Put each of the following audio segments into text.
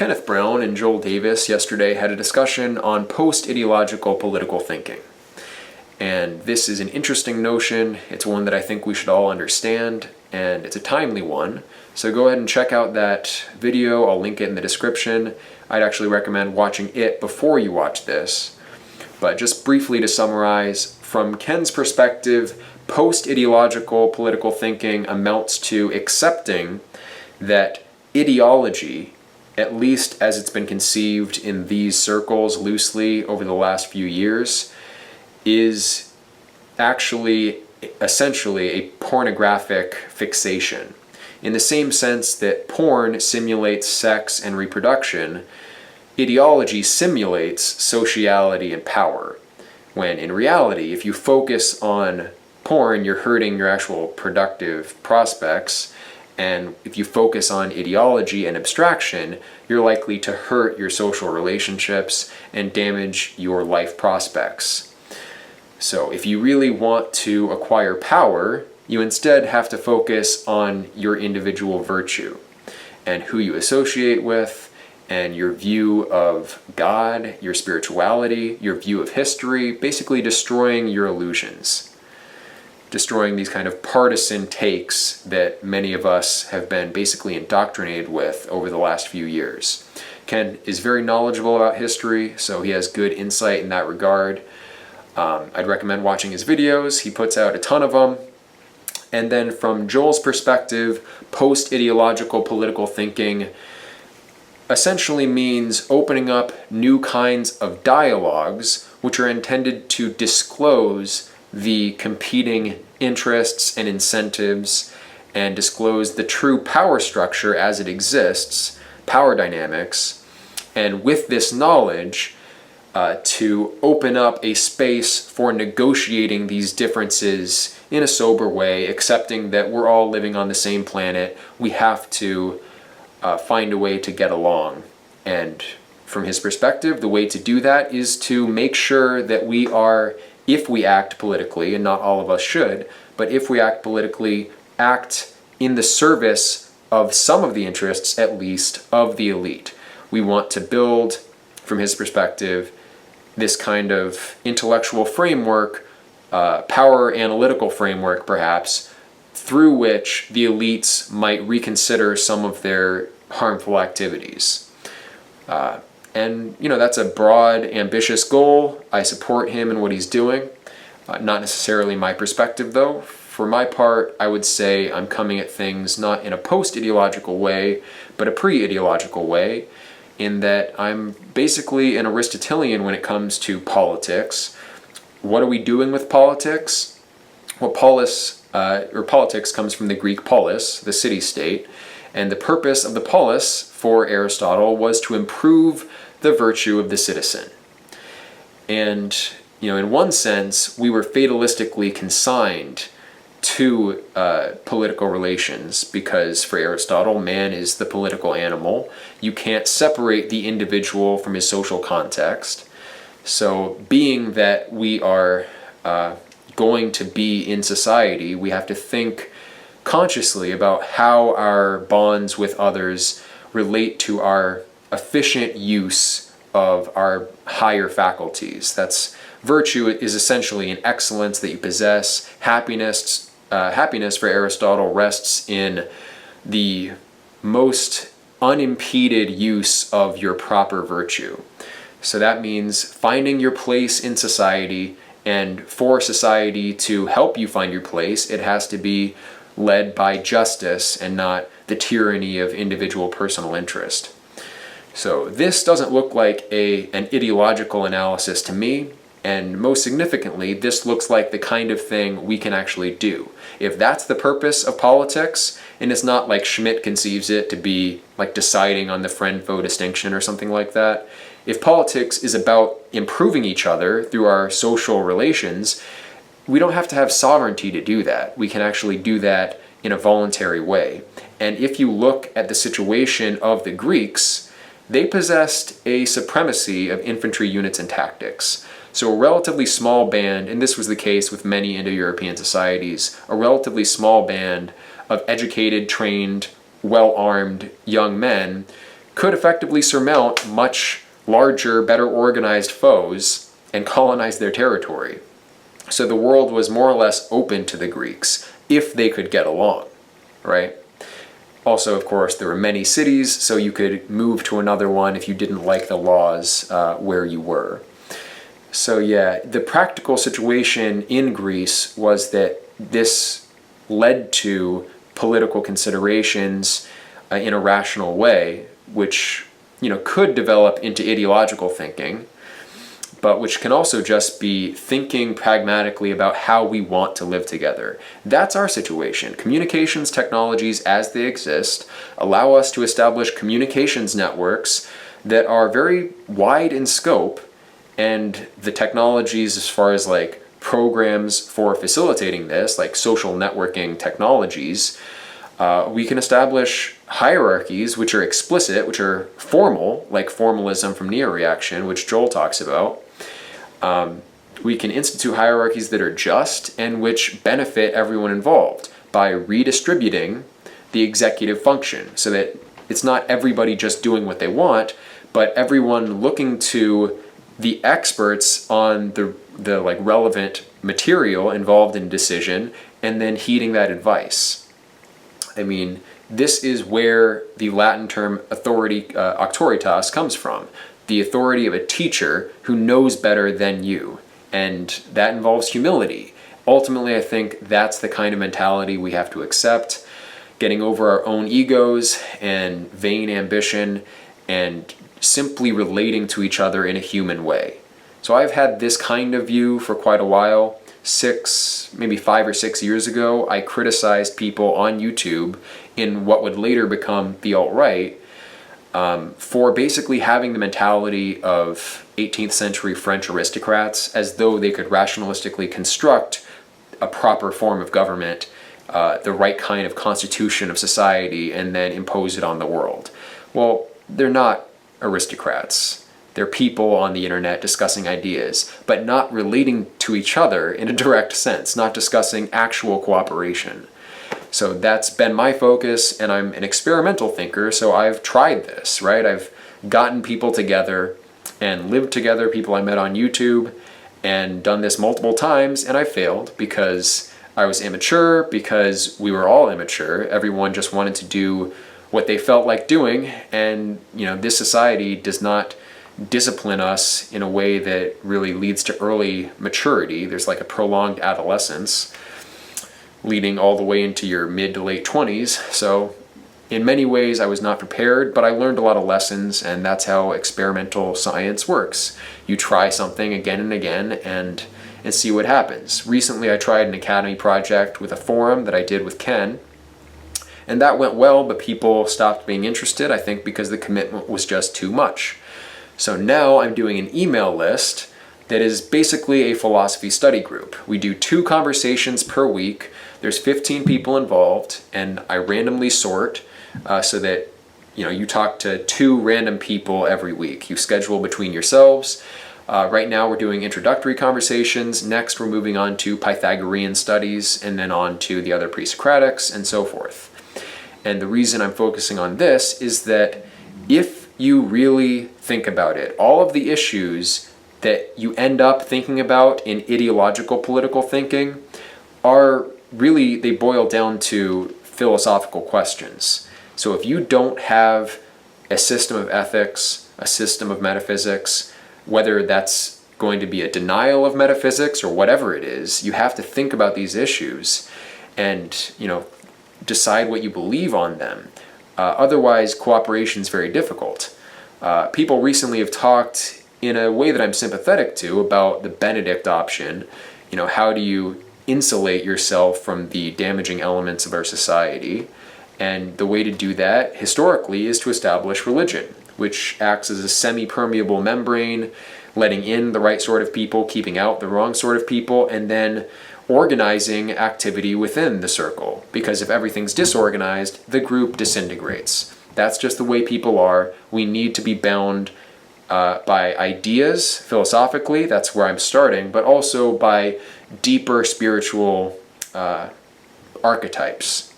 Kenneth Brown and Joel Davis yesterday had a discussion on post-ideological political thinking. And this is an interesting notion. It's one that I think we should all understand, and it's a timely one. So go ahead and check out that video. I'll link it in the description. I'd actually recommend watching it before you watch this. But just briefly to summarize, from Ken's perspective, post-ideological political thinking amounts to accepting that ideology, at least as it's been conceived in these circles loosely over the last few years, is actually essentially a pornographic fixation. In the same sense that porn simulates sex and reproduction, ideology simulates sociality and power. When in reality, if you focus on porn, you're hurting your actual productive prospects. And if you focus on ideology and abstraction, you're likely to hurt your social relationships and damage your life prospects. So if you really want to acquire power, you instead have to focus on your individual virtue and who you associate with and your view of God, your spirituality, your view of history, basically destroying your illusions, destroying these kind of partisan takes that many of us have been basically indoctrinated with over the last few years. Ken is very knowledgeable about history, so he has good insight in that regard. I'd recommend watching his videos. He puts out a ton of them. And then from Joel's perspective, post-ideological political thinking essentially means opening up new kinds of dialogues which are intended to disclose the competing interests and incentives and disclose the true power structure as it exists, power dynamics, and with this knowledge, to open up a space for negotiating these differences in a sober way, accepting that we're all living on the same planet. We have to find a way to get along. And from his perspective, the way to do that is to make sure that we are, if we act politically, and not all of us should, but if we act politically, act in the service of some of the interests, at least, of the elite. We want to build, from his perspective, this kind of intellectual framework, power analytical framework perhaps, through which the elites might reconsider some of their harmful activities. And, that's a broad, ambitious goal. I support him in what he's doing. Not necessarily my perspective, though. For my part, I would say I'm coming at things not in a post-ideological way, but a pre-ideological way, in that I'm basically an Aristotelian when it comes to politics. What are we doing with politics? Well, politics comes from the Greek polis, the city-state, and the purpose of the polis for Aristotle was to improve the virtue of the citizen. And, in one sense, we were fatalistically consigned to political relations because for Aristotle, man is the political animal. You can't separate the individual from his social context. So being that we are going to be in society, we have to think consciously about how our bonds with others relate to our efficient use of our higher faculties. That's virtue is essentially an excellence that you possess. Happiness for Aristotle rests in the most unimpeded use of your proper virtue. So that means finding your place in society, and for society to help you find your place, it has to be led by justice and not the tyranny of individual personal interest. So this doesn't look like an ideological analysis to me. And most significantly, this looks like the kind of thing we can actually do. If that's the purpose of politics, and it's not like Schmidt conceives it to be like deciding on the friend-foe distinction or something like that, if politics is about improving each other through our social relations, we don't have to have sovereignty to do that. We can actually do that in a voluntary way. And if you look at the situation of the Greeks, they possessed a supremacy of infantry units and tactics. So a relatively small band, and this was the case with many Indo-European societies, a relatively small band of educated, trained, well-armed young men could effectively surmount much larger, better organized foes and colonize their territory. So the world was more or less open to the Greeks if they could get along, right? Also, of course, there were many cities, so you could move to another one if you didn't like the laws where you were. So yeah, the practical situation in Greece was that this led to political considerations in a rational way, which could develop into ideological thinking, but which can also just be thinking pragmatically about how we want to live together. That's our situation. Communications technologies as they exist allow us to establish communications networks that are very wide in scope, and the technologies as far as like programs for facilitating this, like social networking technologies, we can establish hierarchies which are explicit, which are formal, like formalism from neo-reaction, which Joel talks about. We can institute hierarchies that are just and which benefit everyone involved by redistributing the executive function so that it's not everybody just doing what they want, but everyone looking to the experts on the like relevant material involved in decision and then heeding that advice. I mean, this is where the Latin term authority, auctoritas, comes from. The authority of a teacher who knows better than you. And that involves humility. Ultimately, I think that's the kind of mentality we have to accept, getting over our own egos and vain ambition and simply relating to each other in a human way. So I've had this kind of view for quite a while. Maybe 5 or 6 years ago, I criticized people on YouTube in what would later become the alt-right for basically having the mentality of 18th century French aristocrats, as though they could rationalistically construct a proper form of government, the right kind of constitution of society, and then impose it on the world. Well, they're not aristocrats. They're people on the internet discussing ideas, but not relating to each other in a direct sense, not discussing actual cooperation. So that's been my focus, and I'm an experimental thinker, so I've tried this, right? I've gotten people together and lived together, people I met on YouTube, and done this multiple times, and I failed because I was immature, because we were all immature. Everyone just wanted to do what they felt like doing, and this society does not discipline us in a way that really leads to early maturity. There's like a prolonged adolescence leading all the way into your mid to late 20s. So in many ways I was not prepared, but I learned a lot of lessons, and that's how experimental science works. You try something again and again and see what happens. Recently I tried an academy project with a forum that I did with Ken, and that went well, but people stopped being interested, I think because the commitment was just too much. So now I'm doing an email list that is basically a philosophy study group. We do 2 conversations per week. There's 15 people involved, and I randomly sort so that you talk to 2 random people every week. You schedule between yourselves. Right now we're doing introductory conversations. Next we're moving on to Pythagorean studies, and then on to the other pre-Socratics, and so forth. And the reason I'm focusing on this is that if you really think about it, all of the issues that you end up thinking about in ideological political thinking are really, they boil down to philosophical questions. So if you don't have a system of ethics, a system of metaphysics, whether that's going to be a denial of metaphysics or whatever it is, you have to think about these issues and decide what you believe on them. Otherwise, cooperation is very difficult. People recently have talked in a way that I'm sympathetic to about the Benedict option. How do you insulate yourself from the damaging elements of our society? And the way to do that, historically, is to establish religion, which acts as a semi-permeable membrane, letting in the right sort of people, keeping out the wrong sort of people, and then organizing activity within the circle. Because if everything's disorganized, the group disintegrates. That's just the way people are. We need to be bound by ideas, philosophically, that's where I'm starting, but also by deeper spiritual archetypes.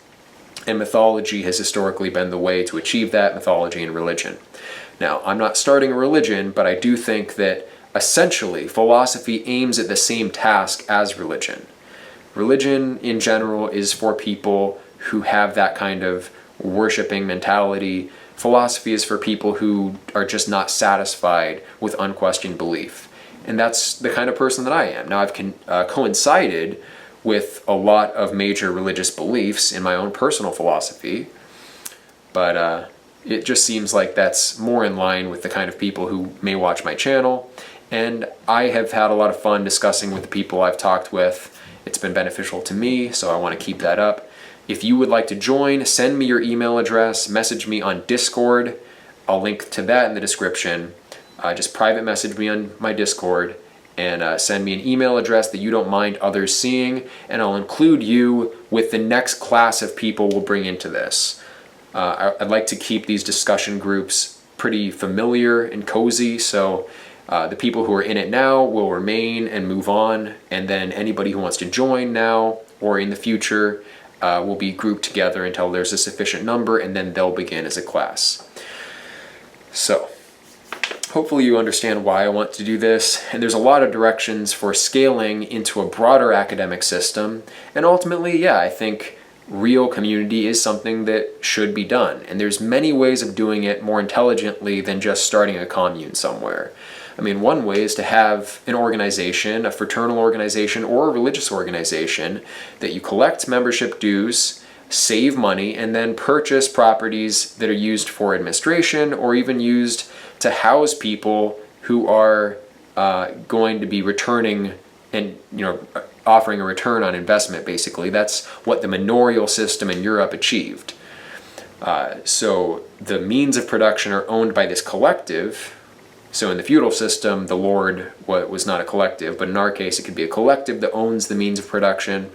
And mythology has historically been the way to achieve that, mythology and religion. Now, I'm not starting a religion, but I do think that essentially philosophy aims at the same task as religion. Religion in general is for people who have that kind of worshiping mentality. Philosophy is for people who are just not satisfied with unquestioned belief. And that's the kind of person that I am. Now, I've coincided with a lot of major religious beliefs in my own personal philosophy, but it just seems like that's more in line with the kind of people who may watch my channel. And I have had a lot of fun discussing with the people I've talked with. It's been beneficial to me, so I want to keep that up. If you would like to join, send me your email address, message me on Discord. I'll link to that in the description. Just private message me on my Discord and send me an email address that you don't mind others seeing, and I'll include you with the next class of people we'll bring into this. I'd like to keep these discussion groups pretty familiar and cozy, so the people who are in it now will remain and move on, and then anybody who wants to join now or in the future will be grouped together until there's a sufficient number, and then they'll begin as a class. So, hopefully you understand why I want to do this, and there's a lot of directions for scaling into a broader academic system, and ultimately, yeah, I think real community is something that should be done, and there's many ways of doing it more intelligently than just starting a commune somewhere. I mean, one way is to have an organization, a fraternal organization or a religious organization, that you collect membership dues, save money, and then purchase properties that are used for administration or even used to house people who are going to be returning and, offering a return on investment, basically. That's what the manorial system in Europe achieved. So the means of production are owned by this collective. So in the feudal system, the lord was not a collective, but in our case, it could be a collective that owns the means of production.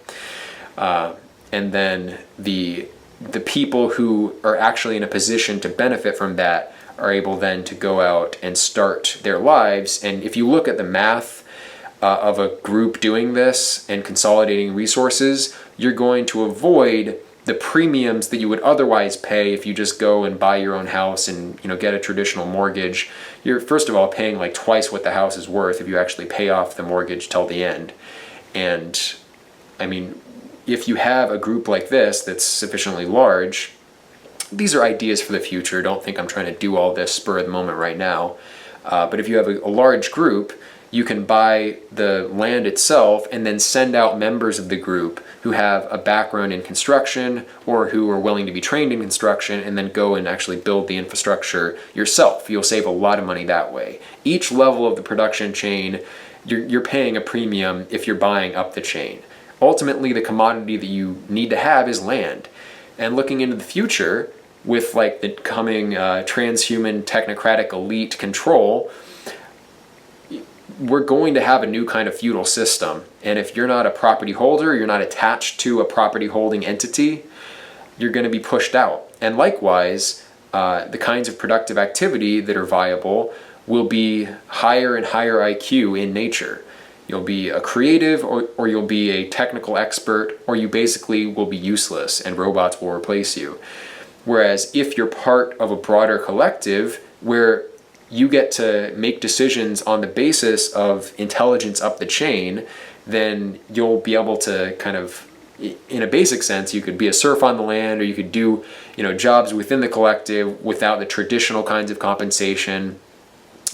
And then the people who are actually in a position to benefit from that are able then to go out and start their lives. And if you look at the math of a group doing this and consolidating resources, you're going to avoid the premiums that you would otherwise pay if you just go and buy your own house and get a traditional mortgage. You're first of all paying like twice what the house is worth if you actually pay off the mortgage till the end. And I mean, if you have a group like this that's sufficiently large, these are ideas for the future. Don't think I'm trying to do all this spur of the moment right now. But if you have a large group, you can buy the land itself and then send out members of the group who have a background in construction or who are willing to be trained in construction, and then go and actually build the infrastructure yourself. You'll save a lot of money that way. Each level of the production chain, you're paying a premium if you're buying up the chain. Ultimately, the commodity that you need to have is land. And looking into the future, with like the coming transhuman technocratic elite control, we're going to have a new kind of feudal system. And if you're not a property holder, you're not attached to a property holding entity, you're going to be pushed out. And likewise, the kinds of productive activity that are viable will be higher and higher IQ in nature. You'll be a creative, or you'll be a technical expert, or you basically will be useless and robots will replace you. Whereas if you're part of a broader collective where you get to make decisions on the basis of intelligence up the chain, then you'll be able to kind of, in a basic sense, you could be a serf on the land, or you could do, jobs within the collective without the traditional kinds of compensation.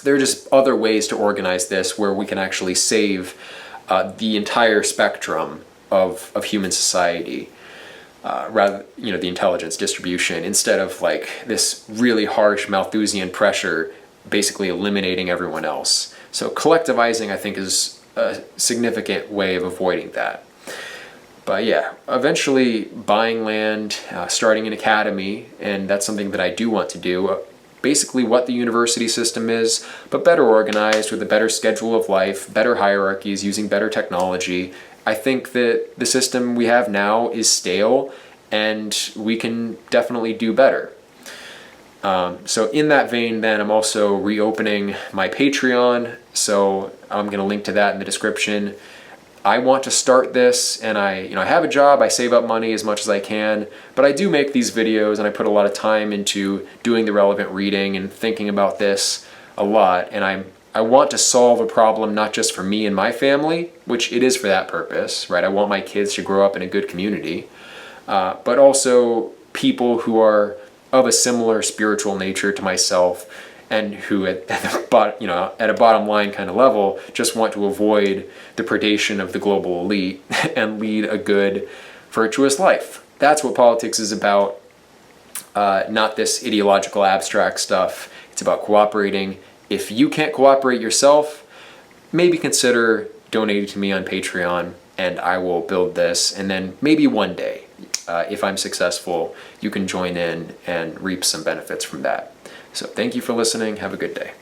There are just other ways to organize this where we can actually save the entire spectrum of human society. Rather, the intelligence distribution, instead of like this really harsh Malthusian pressure basically eliminating everyone else. So collectivizing, I think, is a significant way of avoiding that. But yeah, eventually buying land, starting an academy, and that's something that I do want to do. Basically what the university system is, but better organized, with a better schedule of life, better hierarchies, using better technology. I think that the system we have now is stale, and we can definitely do better. So in that vein, then, I'm also reopening my Patreon, so I'm going to link to that in the description. I want to start this, and I have a job, I save up money as much as I can, but I do make these videos and I put a lot of time into doing the relevant reading and thinking about this a lot, and I want to solve a problem not just for me and my family, which it is for that purpose, right? I want my kids to grow up in a good community, but also people who are of a similar spiritual nature to myself, and who at a bottom line kind of level just want to avoid the predation of the global elite and lead a good, virtuous life. That's what politics is about, not this ideological abstract stuff. It's about cooperating. If you can't cooperate yourself, maybe consider donating to me on Patreon, and I will build this, and then maybe one day, if I'm successful, you can join in and reap some benefits from that. So thank you for listening. Have a good day.